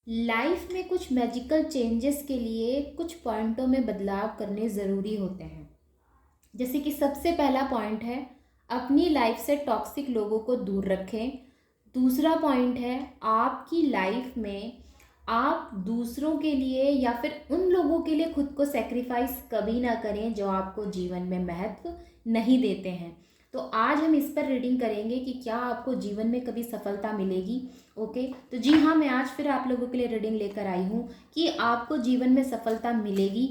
Life में कुछ magical changes के लिए कुछ पॉइंटों में बदलाव करने ज़रूरी होते हैं। जैसे कि सबसे पहला पॉइंट है, अपनी लाइफ से टॉक्सिक लोगों को दूर रखें। दूसरा पॉइंट है, आपकी लाइफ में आप दूसरों के लिए या फिर उन लोगों के लिए खुद को सेक्रीफाइस कभी ना करें जो आपको जीवन में महत्व नहीं देते हैं। तो आज हम इस पर रीडिंग करेंगे कि क्या आपको जीवन में कभी सफलता मिलेगी। ओके, तो जी हाँ, मैं आज फिर आप लोगों के लिए रीडिंग लेकर आई हूँ कि आपको जीवन में सफलता मिलेगी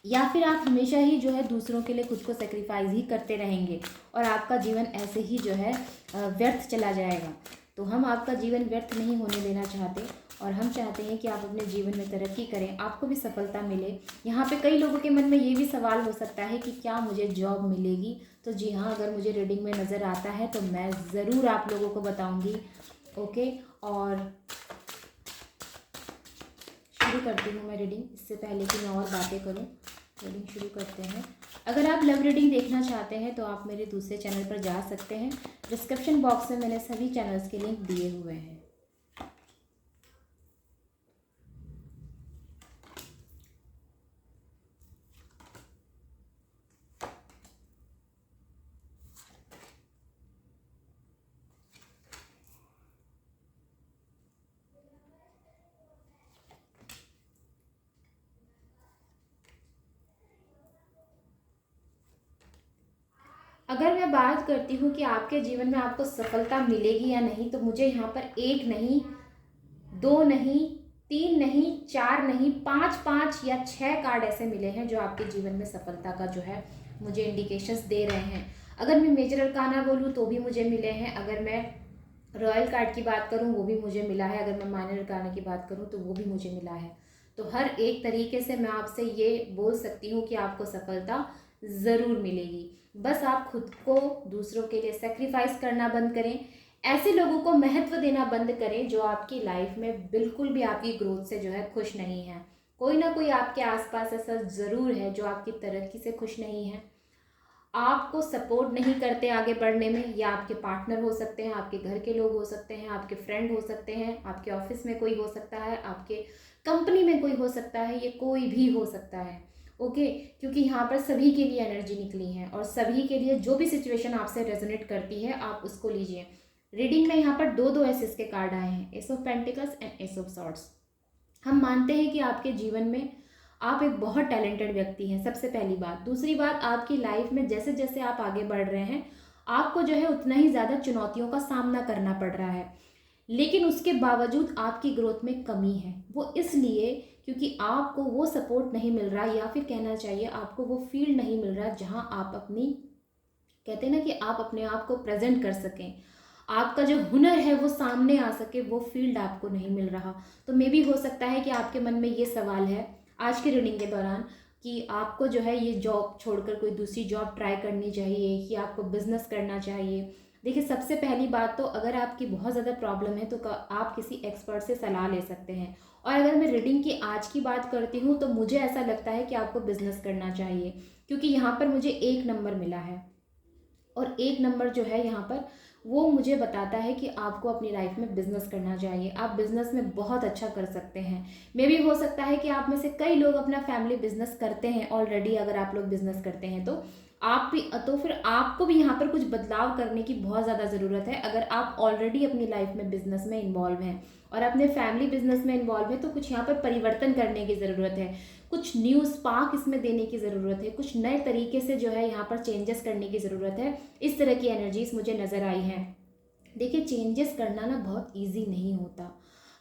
या फिर आप हमेशा ही जो है दूसरों के लिए खुद को सेक्रीफाइस ही करते रहेंगे और आपका जीवन ऐसे ही जो है व्यर्थ चला जाएगा। तो हम आपका जीवन व्यर्थ नहीं होने देना चाहते और हम चाहते हैं कि आप अपने जीवन में तरक्की करें, आपको भी सफलता मिले। यहाँ पे कई लोगों के मन में ये भी सवाल हो सकता है कि क्या मुझे जॉब मिलेगी। तो जी हाँ, अगर मुझे रीडिंग में नज़र आता है तो मैं ज़रूर आप लोगों को बताऊँगी। ओके, और शुरू करती हूँ मैं रीडिंग। इससे पहले कि मैं और बातें करूँ, रीडिंग शुरू करते हैं। अगर आप लव रीडिंग देखना चाहते हैं तो आप मेरे दूसरे चैनल पर जा सकते हैं। डिस्क्रिप्शन बॉक्स में मैंने सभी चैनल्स के लिंक दिए हुए हैं। अगर मैं बात करती हूँ कि आपके जीवन में आपको सफलता मिलेगी या नहीं, तो मुझे यहाँ पर एक नहीं, दो नहीं, तीन नहीं, चार नहीं, पाँच पाँच या छः कार्ड ऐसे मिले हैं जो आपके जीवन में सफलता का जो है मुझे इंडिकेशंस दे रहे हैं। अगर मैं मेजर अरकाना बोलूँ तो भी मुझे मिले हैं। अगर मैं रॉयल कार्ड की बात करूँ वो भी मुझे मिला है। अगर मैं माइनर अरकाना की बात करूँ तो वो भी मुझे मिला है। तो हर एक तरीके से मैं आपसे ये बोल सकती हूँ कि आपको सफलता ज़रूर मिलेगी। बस आप खुद को दूसरों के लिए सेक्रीफाइस करना बंद करें, ऐसे लोगों को महत्व देना बंद करें जो आपकी लाइफ में बिल्कुल भी आपकी ग्रोथ से जो है खुश नहीं है। कोई ना कोई आपके आसपास ऐसा ज़रूर है जो आपकी तरक्की से खुश नहीं है, आपको सपोर्ट नहीं करते आगे बढ़ने में। या आपके पार्टनर हो सकते हैं, आपके घर के लोग हो सकते हैं, आपके फ्रेंड हो सकते हैं, आपके ऑफिस में कोई हो सकता है, आपके कंपनी में कोई हो सकता है, ये कोई भी हो सकता है। ओके, क्योंकि यहाँ पर सभी के लिए एनर्जी निकली है और सभी के लिए जो भी सिचुएशन आपसे रेजोनेट करती है आप उसको लीजिए। रीडिंग में यहाँ पर दो दो एसेस के कार्ड आए हैं, S of pentacles and S of swords. हम मानते हैं कि आपके जीवन में आप एक बहुत टैलेंटेड व्यक्ति हैं, सबसे पहली बात। दूसरी बात, आपकी लाइफ में जैसे जैसे आप आगे बढ़ रहे हैं आपको जो है उतना ही ज़्यादा चुनौतियों का सामना करना पड़ रहा है, लेकिन उसके बावजूद आपकी ग्रोथ में कमी है। वो इसलिए क्योंकि आपको वो सपोर्ट नहीं मिल रहा, या फिर कहना चाहिए आपको वो फील्ड नहीं मिल रहा जहाँ आप अपनी, कहते हैं ना कि आप अपने आप को प्रेजेंट कर सकें, आपका जो हुनर है वो सामने आ सके, वो फील्ड आपको नहीं मिल रहा। तो मे भी हो सकता है कि आपके मन में ये सवाल है आज की रीडिंग के दौरान कि आपको जो है ये जॉब छोड़कर कोई दूसरी जॉब ट्राई करनी चाहिए कि आपको बिजनेस करना चाहिए। देखिए, सबसे पहली बात तो अगर आपकी बहुत ज़्यादा प्रॉब्लम है तो आप किसी एक्सपर्ट से सलाह ले सकते हैं। और अगर मैं रीडिंग की आज की बात करती हूँ तो मुझे ऐसा लगता है कि आपको बिजनेस करना चाहिए, क्योंकि यहाँ पर मुझे एक नंबर मिला है और एक नंबर जो है यहाँ पर वो मुझे बताता है कि आपको अपनी लाइफ में बिजनेस करना चाहिए। आप बिजनेस में बहुत अच्छा कर सकते हैं। मे भी हो सकता है कि आप में से कई लोग अपना फैमिली बिजनेस करते हैं ऑलरेडी। अगर आप लोग बिजनेस करते हैं तो आप भी, तो फिर आपको भी यहाँ पर कुछ बदलाव करने की बहुत ज़्यादा ज़रूरत है। अगर आप ऑलरेडी अपनी लाइफ में बिजनेस में इन्वॉल्व हैं और अपने फैमिली बिजनेस में इन्वॉल्व है तो कुछ यहाँ पर परिवर्तन करने की ज़रूरत है, कुछ न्यू स्पार्क इसमें देने की ज़रूरत है, कुछ नए तरीके से जो है यहाँ पर चेंजेस करने की ज़रूरत है। इस तरह की एनर्जीज मुझे नज़र आई हैं। देखिए, चेंजेस करना ना बहुत इजी नहीं होता।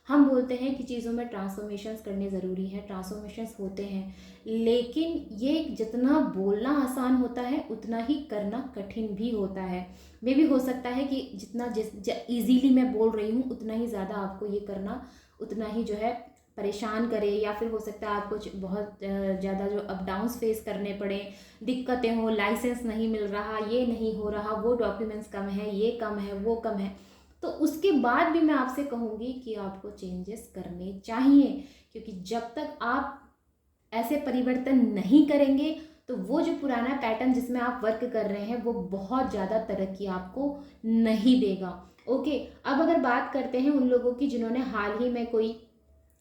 हम बोलते हैं कि चीज़ों में ट्रांसफॉर्मेशंस करने ज़रूरी है, ट्रांसफॉर्मेशंस होते हैं, लेकिन ये जितना बोलना आसान होता है उतना ही करना कठिन भी होता है। मे भी हो सकता है कि जितना ईजीली मैं बोल रही हूँ उतना ही ज़्यादा आपको ये करना उतना ही जो है परेशान करे, या फिर हो सकता है आपको बहुत ज़्यादा जो अप डाउन्स फेस करने पड़े, दिक्कतें हो, लाइसेंस नहीं मिल रहा, ये नहीं हो रहा, वो डॉक्यूमेंट्स कम है, ये कम है, वो कम है। तो उसके बाद भी मैं आपसे कहूँगी कि आपको चेंजेस करने चाहिए, क्योंकि जब तक आप ऐसे परिवर्तन नहीं करेंगे तो वो जो पुराना पैटर्न जिसमें आप वर्क कर रहे हैं वो बहुत ज़्यादा तरक्की आपको नहीं देगा। ओके, अब अगर बात करते हैं उन लोगों की जिन्होंने हाल ही में कोई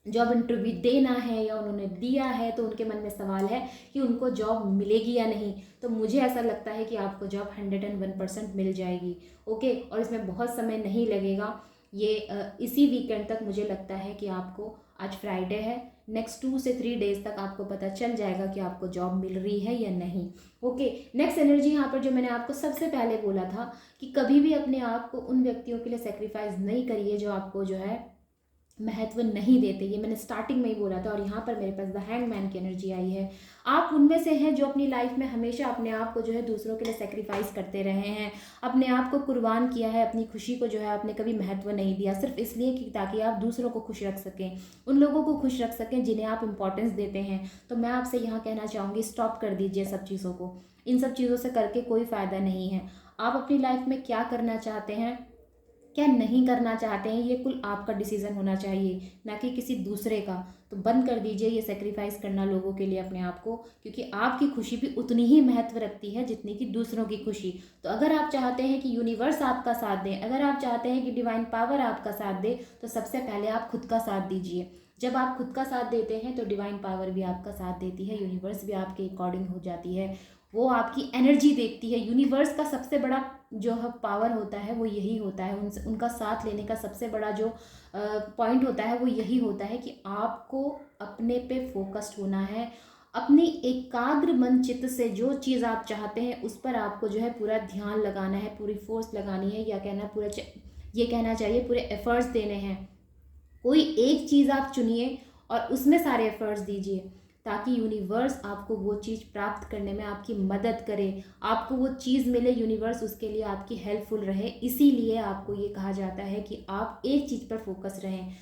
जॉब इंटरव्यू देना है या उन्होंने दिया है, तो उनके मन में सवाल है कि उनको जॉब मिलेगी या नहीं। तो मुझे ऐसा लगता है कि आपको जॉब 101% मिल जाएगी। ओके, और इसमें बहुत समय नहीं लगेगा। ये इसी वीकेंड तक मुझे लगता है कि आपको, आज फ्राइडे है, नेक्स्ट 2 से 3 डेज तक आपको पता चल जाएगा कि आपको जॉब मिल रही है या नहीं। ओके, नेक्स्ट एनर्जी यहाँ पर जो मैंने आपको सबसे पहले बोला था कि कभी भी अपने आप को उन व्यक्तियों के लिए सेक्रीफाइस नहीं करिए जो आपको जो है महत्व नहीं देते। ये मैंने स्टार्टिंग में ही बोला था। और यहाँ पर मेरे पास द हैंगमैन की एनर्जी आई है। आप उनमें से हैं जो अपनी लाइफ में हमेशा अपने आप को जो है दूसरों के लिए सेक्रीफाइस करते रहे हैं, अपने आप को कुर्बान किया है, अपनी खुशी को जो है आपने कभी महत्व नहीं दिया, सिर्फ इसलिए कि ताकि आप दूसरों को खुश रख सकें, उन लोगों को खुश रख सकें जिन्हें आप इंपॉर्टेंस देते हैं। तो मैं आपसे यहाँ कहना चाहूँगी, स्टॉप कर दीजिए सब चीज़ों को। इन सब चीज़ों से करके कोई फ़ायदा नहीं है। आप अपनी लाइफ में क्या करना चाहते हैं, क्या नहीं करना चाहते हैं, ये कुल आपका डिसीज़न होना चाहिए, ना कि किसी दूसरे का। तो बंद कर दीजिए ये सेक्रीफाइस करना लोगों के लिए अपने आप को, क्योंकि आपकी खुशी भी उतनी ही महत्व रखती है जितनी कि दूसरों की खुशी। तो अगर आप चाहते हैं कि यूनिवर्स आपका साथ दे, अगर आप चाहते हैं कि डिवाइन पावर आपका साथ दे, तो सबसे पहले आप खुद का साथ दीजिए। जब आप खुद का साथ देते हैं तो डिवाइन पावर भी आपका साथ देती है, यूनिवर्स भी आपके अकॉर्डिंग हो जाती है, वो आपकी एनर्जी देखती है। यूनिवर्स का सबसे बड़ा जो है पावर होता है वो यही होता है, उनसे उनका साथ लेने का सबसे बड़ा जो पॉइंट होता है वो यही होता है कि आपको अपने पे फोकस्ड होना है, अपनी एकाग्र मन चित्त से जो चीज़ आप चाहते हैं उस पर आपको जो है पूरा ध्यान लगाना है, पूरी फोर्स लगानी है, या कहना पूरा ये कहना चाहिए पूरे एफर्ट्स देने हैं। कोई एक चीज़ आप चुनिए और उसमें सारे एफर्ट्स दीजिए, ताकि यूनिवर्स आपको वो चीज़ प्राप्त करने में आपकी मदद करे, आपको वो चीज़ मिले, यूनिवर्स उसके लिए आपकी हेल्पफुल रहे। इसीलिए आपको ये कहा जाता है कि आप एक चीज़ पर फोकस रहें।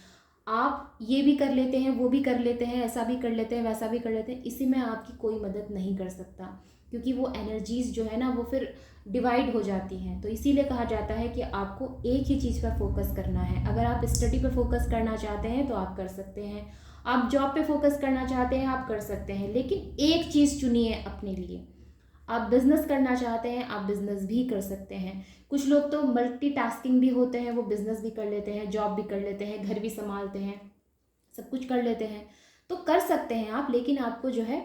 आप ये भी कर लेते हैं, वो भी कर लेते हैं, ऐसा भी कर लेते हैं, वैसा भी कर लेते हैं, इसी में आपकी कोई मदद नहीं कर सकता, क्योंकि वो एनर्जीज़ जो है ना वो फिर डिवाइड हो जाती हैं। तो इसीलिए कहा जाता है कि आपको एक ही चीज़ पर फोकस करना है। अगर आप स्टडी पर फोकस करना चाहते हैं तो आप कर सकते हैं, आप जॉब पे फोकस करना चाहते हैं आप कर सकते हैं, लेकिन एक चीज़ चुनिए अपने लिए। आप बिज़नेस करना चाहते हैं आप बिज़नेस भी कर सकते हैं। कुछ लोग तो मल्टीटास्किंग भी होते हैं, वो बिज़नेस भी कर लेते हैं, जॉब भी कर लेते हैं, घर भी संभालते हैं, सब कुछ कर लेते हैं। तो कर सकते हैं आप, लेकिन आपको जो है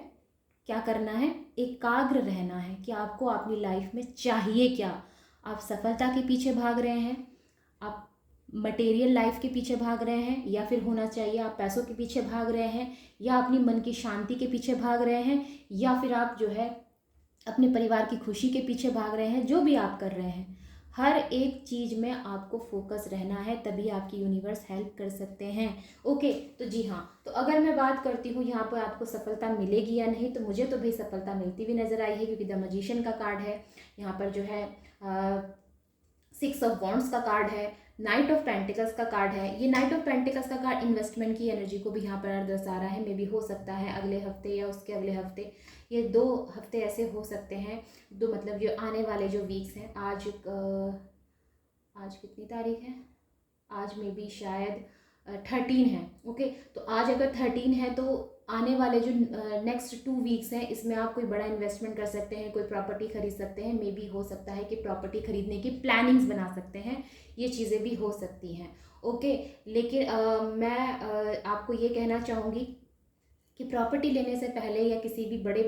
क्या करना है, एकाग्र रहना है कि आपको अपनी लाइफ में चाहिए क्या। आप सफलता के पीछे भाग रहे हैं, आप मटेरियल लाइफ के पीछे भाग रहे हैं, या फिर होना चाहिए आप पैसों के पीछे भाग रहे हैं, या अपनी मन की शांति के पीछे भाग रहे हैं, या फिर आप जो है अपने परिवार की खुशी के पीछे भाग रहे हैं। जो भी आप कर रहे हैं, हर एक चीज़ में आपको फोकस रहना है, तभी आपकी यूनिवर्स हेल्प कर सकते हैं। ओके, तो जी हाँ, तो अगर मैं बात करती हूँ यहाँ पर आपको सफलता मिलेगी या नहीं, तो मुझे तो भाई सफलता मिलती हुई नज़र आई है, क्योंकि द मैजिशियन का कार्ड है यहाँ पर, जो है 6 ऑफ वॉन्ड्स का कार्ड है, नाइट ऑफ पेंटिकल्स का कार्ड है। ये नाइट ऑफ पेंटिकल्स का कार्ड इन्वेस्टमेंट की एनर्जी को भी यहाँ पर दर्शा रहा है। मे भी हो सकता है अगले हफ्ते या उसके अगले हफ्ते, ये 2 हफ्ते ऐसे हो सकते हैं, दो मतलब जो आने वाले जो वीक्स हैं। आज कितनी तारीख है, आज मे बी शायद 13 है। ओके, तो आज अगर 13 है तो आने वाले जो नेक्स्ट 2 वीक्स हैं, इसमें आप कोई बड़ा इन्वेस्टमेंट कर सकते हैं, कोई प्रॉपर्टी खरीद सकते हैं। मे बी हो सकता है कि प्रॉपर्टी खरीदने की प्लानिंग्स बना सकते हैं, ये चीज़ें भी हो सकती हैं। ओके, लेकिन मैं आपको ये कहना चाहूँगी कि प्रॉपर्टी लेने से पहले या किसी भी बड़े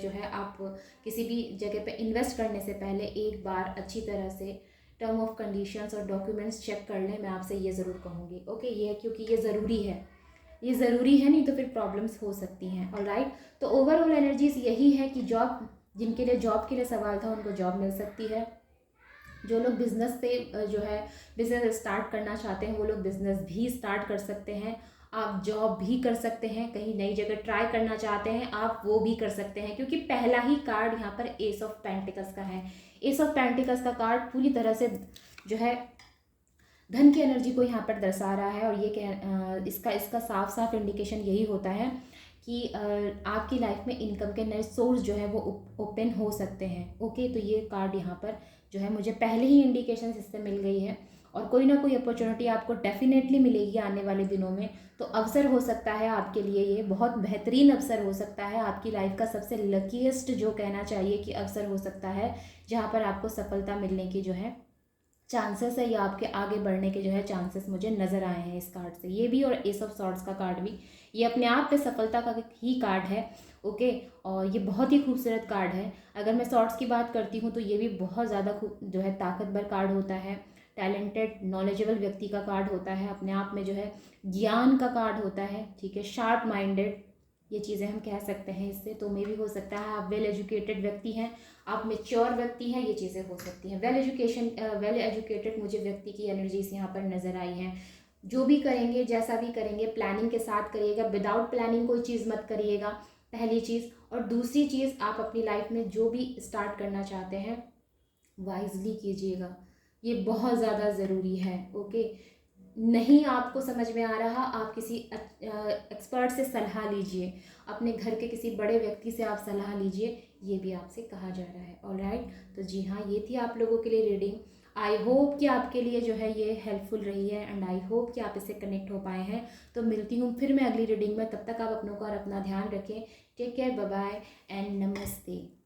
जो है आप किसी भी जगह पे इन्वेस्ट करने से पहले एक बार अच्छी तरह से टर्म ऑफ कंडीशंस और डॉक्यूमेंट्स चेक कर लें, मैं आपसे ये ज़रूर कहूँगी। ओके, ये क्योंकि ये ज़रूरी है, ये ज़रूरी है, नहीं तो फिर प्रॉब्लम्स हो सकती हैं। ऑलराइट, तो ओवरऑल एनर्जीज यही है कि जॉब, जिनके लिए जॉब के लिए सवाल था उनको जॉब मिल सकती है। जो लोग बिज़नेस पे जो है बिज़नेस स्टार्ट करना चाहते हैं वो लोग बिज़नेस भी स्टार्ट कर सकते हैं। आप जॉब भी कर सकते हैं, कहीं नई जगह ट्राई करना चाहते हैं आप वो भी कर सकते हैं, क्योंकि पहला ही कार्ड यहाँ पर एस ऑफ पेंटिकल्स का है। एस ऑफ पेंटिकल्स का कार्ड पूरी तरह से जो है धन की एनर्जी को यहाँ पर दर्शा रहा है, और ये इसका साफ साफ इंडिकेशन यही होता है कि आपकी लाइफ में इनकम के नए सोर्स जो है वो ओपन हो सकते हैं। ओके, तो ये कार्ड यहाँ पर जो है मुझे पहले ही इंडिकेशन इससे मिल गई है, और कोई ना कोई अपॉर्चुनिटी आपको डेफिनेटली मिलेगी आने वाले दिनों में। तो अवसर हो सकता है आपके लिए, ये बहुत बेहतरीन अवसर हो सकता है, आपकी लाइफ का सबसे लकीएस्ट जो कहना चाहिए कि अवसर हो सकता है, जहाँ पर आपको सफलता मिलने की जो है चांसेस है या आपके आगे बढ़ने के जो है चांसेस मुझे नज़र आए हैं इस कार्ड से। ये भी और एस ऑफ सॉर्ड्स का कार्ड भी, ये अपने आप पे सफलता का ही कार्ड है। ओके, और ये बहुत ही खूबसूरत कार्ड है। अगर मैं सॉर्ड्स की बात करती हूँ तो ये भी बहुत ज़्यादा खूब जो है ताकतवर कार्ड होता है, टैलेंटेड नॉलेजेबल व्यक्ति का कार्ड होता है, अपने आप में जो है ज्ञान का कार्ड होता है, ठीक है, शार्प माइंडेड, ये चीज़ें हम कह सकते हैं इससे। तो मे भी हो सकता है आप वेल एजुकेटेड व्यक्ति हैं, आप मेच्योर व्यक्ति हैं, ये चीज़ें हो सकती हैं। वेल एजुकेटेड मुझे व्यक्ति की एनर्जीज यहाँ पर नज़र आई हैं। जो भी करेंगे, जैसा भी करेंगे, प्लानिंग के साथ करिएगा, विदाउट प्लानिंग कोई चीज़ मत करिएगा, पहली चीज़। और दूसरी चीज़, आप अपनी लाइफ में जो भी स्टार्ट करना चाहते हैं वाइजली कीजिएगा, ये बहुत ज़्यादा ज़रूरी है। ओके, नहीं आपको समझ में आ रहा, आप किसी एक्सपर्ट से सलाह लीजिए, अपने घर के किसी बड़े व्यक्ति से आप सलाह लीजिए, ये भी आपसे कहा जा रहा है। ऑलराइट, तो जी हाँ, ये थी आप लोगों के लिए रीडिंग। आई होप कि आपके लिए जो है ये हेल्पफुल रही है, एंड आई होप कि आप इससे कनेक्ट हो पाए हैं। तो मिलती हूँ फिर मैं अगली रीडिंग में, तब तक आप अपनों का और अपना ध्यान रखें। Take care, bye bye and नमस्ते।